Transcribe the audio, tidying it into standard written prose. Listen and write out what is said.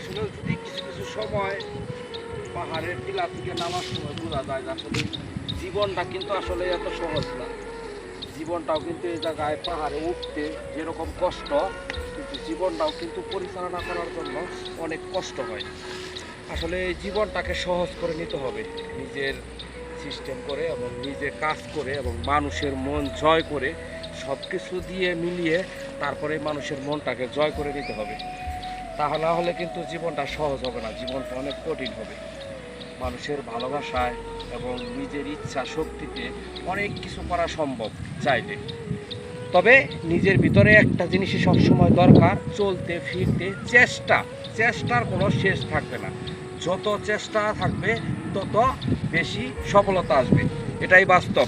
আসলে যদি কিছু কিছু সময় পাহাড়ের টিলা থেকে নামার সময় বোঝা যায় যে আসলে জীবনটা কিন্তু আসলে এত সহজ না। জীবনটাও কিন্তু এই জায়গায় পাহাড়ে উঠতে যেরকম কষ্ট, কিন্তু জীবনটাও কিন্তু পরিচালনা করার জন্য অনেক কষ্ট হয়। আসলে এই জীবনটাকে সহজ করে নিতে হবে, নিজের সিস্টেম করে এবং নিজে কাজ করে এবং মানুষের মন জয় করে সব কিছু দিয়ে মিলিয়ে তারপরে মানুষের মনটাকে জয় করে নিতে হবে। তাহলে হলে কিন্তু জীবনটা সহজ হবে না, জীবনটা অনেক কঠিন হবে। মানুষের ভালোবাসায় এবং নিজের ইচ্ছা শক্তিতে অনেক কিছু করা সম্ভব চাইলে। তবে নিজের ভিতরে একটা জিনিসই সবসময় দরকার, চলতে ফিরতে চেষ্টার কোনো শেষ থাকবে না। যত চেষ্টা থাকবে তত বেশি সফলতা আসবে, এটাই বাস্তব।